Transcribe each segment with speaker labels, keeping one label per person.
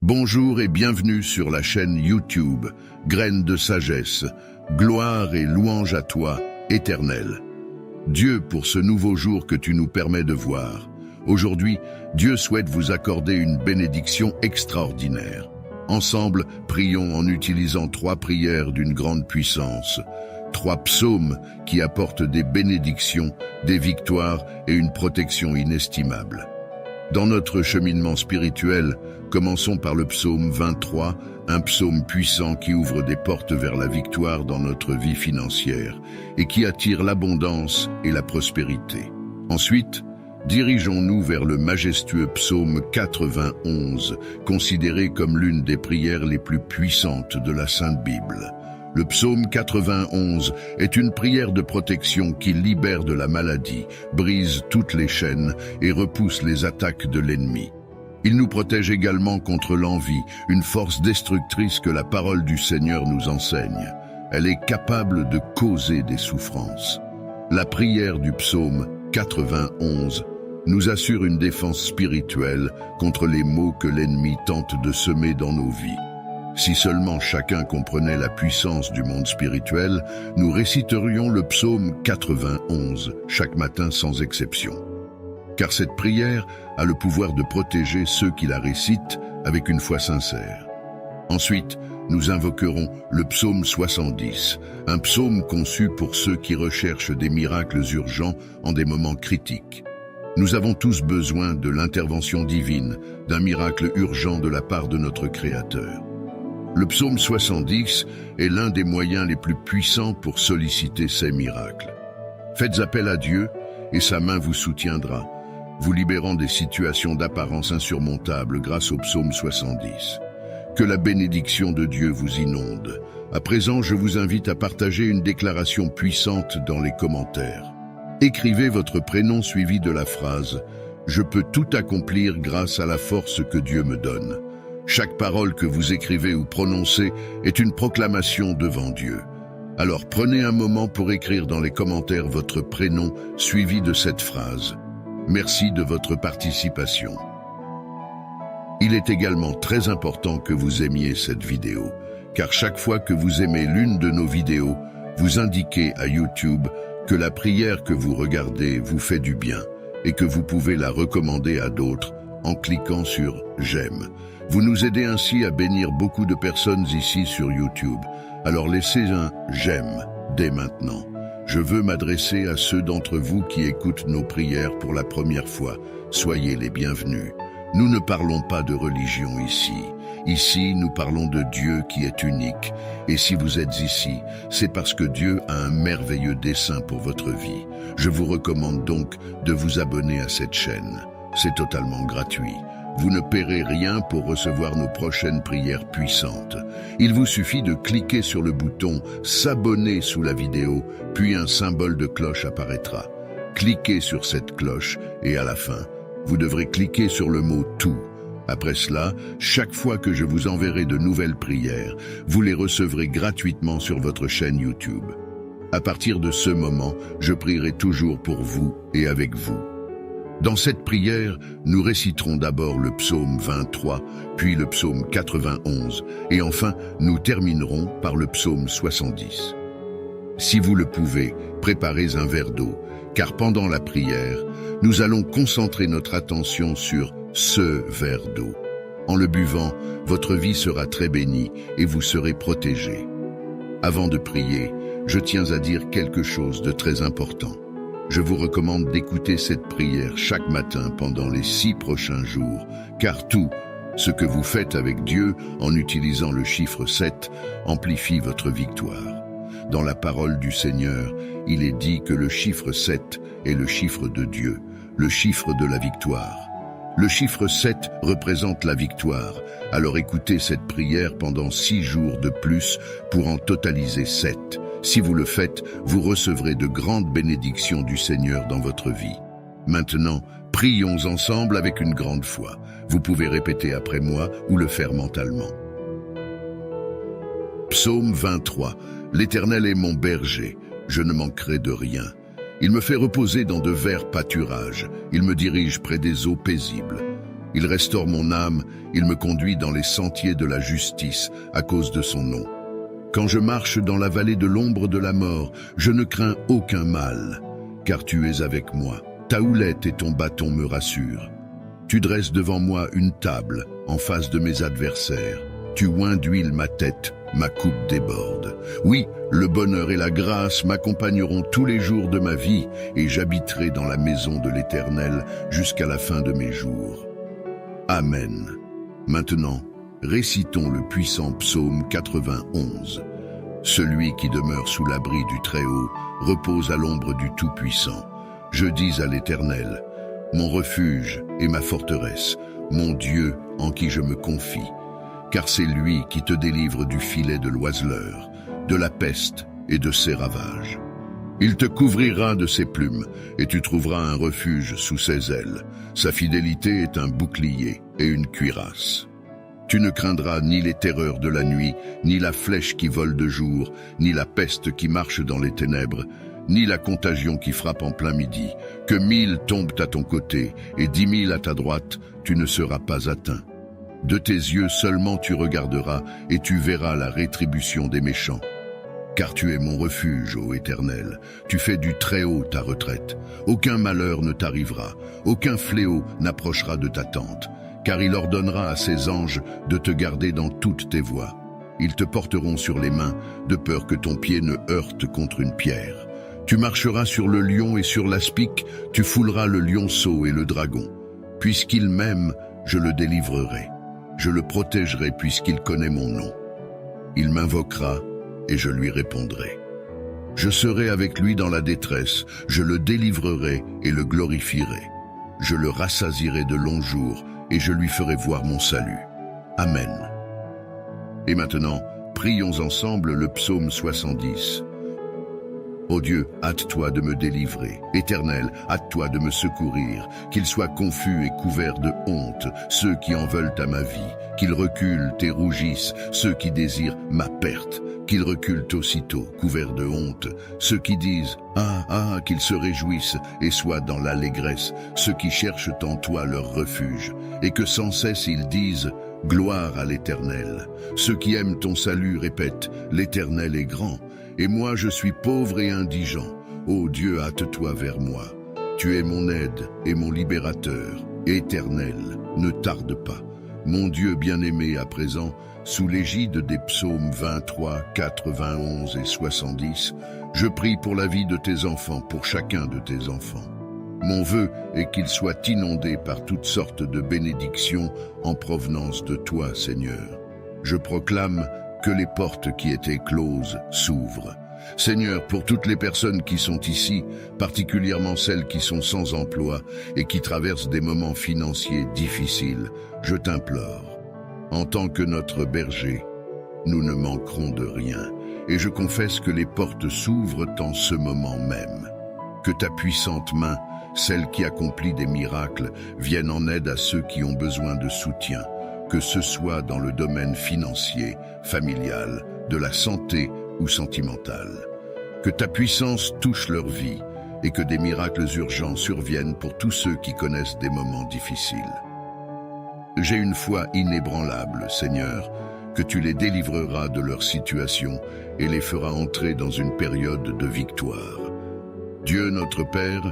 Speaker 1: Bonjour et bienvenue sur la chaîne YouTube, Graines de sagesse, gloire et louange à toi, Éternel. Dieu, pour ce nouveau jour que tu nous permets de voir. Aujourd'hui, Dieu souhaite vous accorder une bénédiction extraordinaire. Ensemble, prions en utilisant 3 prières d'une grande puissance. 3 psaumes qui apportent des bénédictions, des victoires et une protection inestimable. Dans notre cheminement spirituel, commençons par le psaume 23, un psaume puissant qui ouvre des portes vers la victoire dans notre vie financière et qui attire l'abondance et la prospérité. Ensuite, dirigeons-nous vers le majestueux psaume 91, considéré comme l'une des prières les plus puissantes de la Sainte Bible. Le psaume 91 est une prière de protection qui libère de la maladie, brise toutes les chaînes et repousse les attaques de l'ennemi. Il nous protège également contre l'envie, une force destructrice que la parole du Seigneur nous enseigne. Elle est capable de causer des souffrances. La prière du psaume 91 nous assure une défense spirituelle contre les maux que l'ennemi tente de semer dans nos vies. Si seulement chacun comprenait la puissance du monde spirituel, nous réciterions le psaume 91 chaque matin sans exception. Car cette prière a le pouvoir de protéger ceux qui la récitent avec une foi sincère. Ensuite, nous invoquerons le psaume 70, un psaume conçu pour ceux qui recherchent des miracles urgents en des moments critiques. Nous avons tous besoin de l'intervention divine, d'un miracle urgent de la part de notre Créateur. Le psaume 70 est l'un des moyens les plus puissants pour solliciter ces miracles. Faites appel à Dieu et sa main vous soutiendra, vous libérant des situations d'apparence insurmontables grâce au psaume 70. Que la bénédiction de Dieu vous inonde. À présent, je vous invite à partager une déclaration puissante dans les commentaires. Écrivez votre prénom suivi de la phrase « Je peux tout accomplir grâce à la force que Dieu me donne ». Chaque parole que vous écrivez ou prononcez est une proclamation devant Dieu. Alors prenez un moment pour écrire dans les commentaires votre prénom suivi de cette phrase. Merci de votre participation. Il est également très important que vous aimiez cette vidéo, car chaque fois que vous aimez l'une de nos vidéos, vous indiquez à YouTube que la prière que vous regardez vous fait du bien et que vous pouvez la recommander à d'autres en cliquant sur « J'aime ». Vous nous aidez ainsi à bénir beaucoup de personnes ici sur YouTube. Alors laissez un « J'aime » dès maintenant. Je veux m'adresser à ceux d'entre vous qui écoutent nos prières pour la première fois. Soyez les bienvenus. Nous ne parlons pas de religion ici. Ici, nous parlons de Dieu qui est unique. Et si vous êtes ici, c'est parce que Dieu a un merveilleux dessein pour votre vie. Je vous recommande donc de vous abonner à cette chaîne. C'est totalement gratuit. Vous ne paierez rien pour recevoir nos prochaines prières puissantes. Il vous suffit de cliquer sur le bouton « S'abonner » sous la vidéo, puis un symbole de cloche apparaîtra. Cliquez sur cette cloche et à la fin, vous devrez cliquer sur le mot « Tout ». Après cela, chaque fois que je vous enverrai de nouvelles prières, vous les recevrez gratuitement sur votre chaîne YouTube. À partir de ce moment, je prierai toujours pour vous et avec vous. Dans cette prière, nous réciterons d'abord le psaume 23, puis le psaume 91, et enfin, nous terminerons par le psaume 70. Si vous le pouvez, préparez un verre d'eau, car pendant la prière, nous allons concentrer notre attention sur ce verre d'eau. En le buvant, votre vie sera très bénie et vous serez protégés. Avant de prier, je tiens à dire quelque chose de très important. Je vous recommande d'écouter cette prière chaque matin pendant les 6 prochains jours, car tout ce que vous faites avec Dieu en utilisant le chiffre 7 amplifie votre victoire. Dans la parole du Seigneur, il est dit que le chiffre 7 est le chiffre de Dieu, le chiffre de la victoire. Le chiffre 7 représente la victoire, alors écoutez cette prière pendant 6 jours de plus pour en totaliser 7. Si vous le faites, vous recevrez de grandes bénédictions du Seigneur dans votre vie. Maintenant, prions ensemble avec une grande foi. Vous pouvez répéter après moi ou le faire mentalement. Psaume 23. L'Éternel est mon berger, je ne manquerai de rien. Il me fait reposer dans de verts pâturages, il me dirige près des eaux paisibles. Il restaure mon âme, il me conduit dans les sentiers de la justice à cause de son nom. Quand je marche dans la vallée de l'ombre de la mort, je ne crains aucun mal, car tu es avec moi. Ta houlette et ton bâton me rassurent. Tu dresses devant moi une table en face de mes adversaires. Tu oins d'huile ma tête, ma coupe déborde. Oui, le bonheur et la grâce m'accompagneront tous les jours de ma vie et j'habiterai dans la maison de l'Éternel jusqu'à la fin de mes jours. Amen. Maintenant, récitons le puissant psaume 91. Celui qui demeure sous l'abri du Très-Haut repose à l'ombre du Tout-Puissant. Je dis à l'Éternel, mon refuge et ma forteresse, mon Dieu en qui je me confie. Car c'est lui qui te délivre du filet de l'oiseleur, de la peste et de ses ravages. Il te couvrira de ses plumes, et tu trouveras un refuge sous ses ailes. Sa fidélité est un bouclier et une cuirasse. Tu ne craindras ni les terreurs de la nuit, ni la flèche qui vole de jour, ni la peste qui marche dans les ténèbres, ni la contagion qui frappe en plein midi. Que 1000 tombent à ton côté et 10 000 à ta droite, tu ne seras pas atteint. De tes yeux seulement tu regarderas et tu verras la rétribution des méchants. Car tu es mon refuge, ô Éternel, tu fais du Très-Haut ta retraite. Aucun malheur ne t'arrivera, aucun fléau n'approchera de ta tente, car il ordonnera à ses anges de te garder dans toutes tes voies. Ils te porteront sur les mains, de peur que ton pied ne heurte contre une pierre. Tu marcheras sur le lion et sur l'aspic, tu fouleras le lionceau et le dragon. Puisqu'il m'aime, je le délivrerai. Je le protégerai puisqu'il connaît mon nom. Il m'invoquera et je lui répondrai. Je serai avec lui dans la détresse, je le délivrerai et le glorifierai. Je le rassasierai de longs jours et je lui ferai voir mon salut. Amen. Et maintenant, prions ensemble le psaume 70. Ô Dieu, hâte-toi de me délivrer. Éternel, hâte-toi de me secourir. Qu'ils soient confus et couverts de honte, ceux qui en veulent à ma vie. Qu'ils reculent et rougissent, ceux qui désirent ma perte. Qu'ils reculent aussitôt, couverts de honte, ceux qui disent « Ah, ah !» qu'ils se réjouissent et soient dans l'allégresse, ceux qui cherchent en toi leur refuge, et que sans cesse ils disent « Gloire à l'Éternel !» Ceux qui aiment ton salut répètent « L'Éternel est grand !» Et moi je suis pauvre et indigent. Ô Dieu, hâte-toi vers moi. Tu es mon aide et mon libérateur. Éternel, ne tarde pas. Mon Dieu bien-aimé à présent, sous l'égide des psaumes 23, 91 et 70, je prie pour la vie de tes enfants, pour chacun de tes enfants. Mon vœu est qu'ils soient inondés par toutes sortes de bénédictions en provenance de toi, Seigneur. Je proclame que les portes qui étaient closes s'ouvrent. Seigneur, pour toutes les personnes qui sont ici, particulièrement celles qui sont sans emploi et qui traversent des moments financiers difficiles, je t'implore. En tant que notre berger, nous ne manquerons de rien, et je confesse que les portes s'ouvrent en ce moment même. Que ta puissante main, celle qui accomplit des miracles, vienne en aide à ceux qui ont besoin de soutien, que ce soit dans le domaine financier, familial, de la santé ou sentimental. Que ta puissance touche leur vie et que des miracles urgents surviennent pour tous ceux qui connaissent des moments difficiles. J'ai une foi inébranlable, Seigneur, que tu les délivreras de leur situation et les feras entrer dans une période de victoire. Dieu notre Père,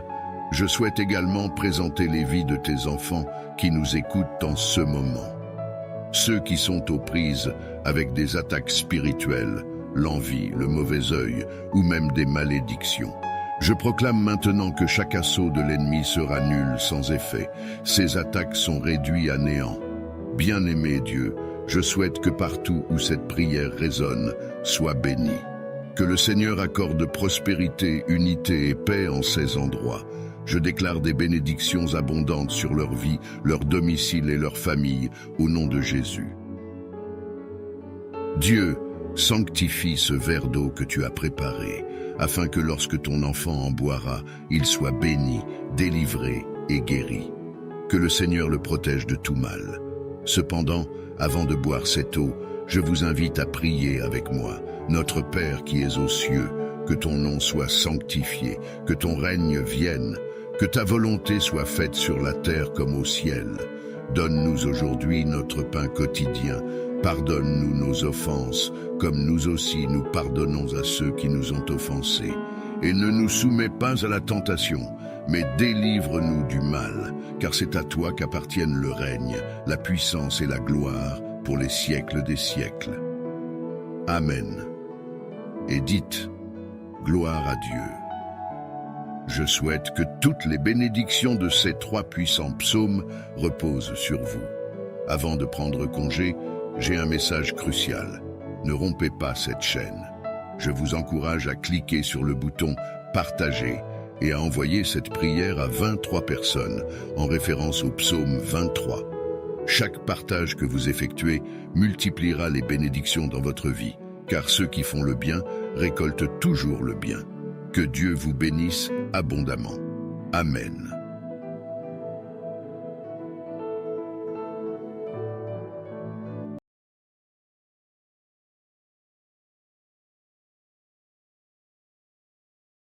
Speaker 1: je souhaite également présenter les vies de tes enfants qui nous écoutent en ce moment. Ceux qui sont aux prises avec des attaques spirituelles, l'envie, le mauvais œil ou même des malédictions. Je proclame maintenant que chaque assaut de l'ennemi sera nul sans effet. Ces attaques sont réduites à néant. Bien-aimé Dieu, je souhaite que partout où cette prière résonne, soit béni. Que le Seigneur accorde prospérité, unité et paix en ces endroits. Je déclare des bénédictions abondantes sur leur vie, leur domicile et leur famille, au nom de Jésus. Dieu, sanctifie ce verre d'eau que tu as préparé, afin que lorsque ton enfant en boira, il soit béni, délivré et guéri. Que le Seigneur le protège de tout mal. Cependant, avant de boire cette eau, je vous invite à prier avec moi. Notre Père qui es aux cieux, que ton nom soit sanctifié, que ton règne vienne, que ta volonté soit faite sur la terre comme au ciel. Donne-nous aujourd'hui notre pain quotidien. Pardonne-nous nos offenses, comme nous aussi nous pardonnons à ceux qui nous ont offensés. Et ne nous soumets pas à la tentation, mais délivre-nous du mal, car c'est à toi qu'appartiennent le règne, la puissance et la gloire pour les siècles des siècles. Amen. Et dites, gloire à Dieu. Je souhaite que toutes les bénédictions de ces 3 puissants psaumes reposent sur vous. Avant de prendre congé, j'ai un message crucial. Ne rompez pas cette chaîne. Je vous encourage à cliquer sur le bouton « Partager » et à envoyer cette prière à 23 personnes, en référence au psaume 23. Chaque partage que vous effectuez multipliera les bénédictions dans votre vie, car ceux qui font le bien récoltent toujours le bien. Que Dieu vous bénisse abondamment. Amen.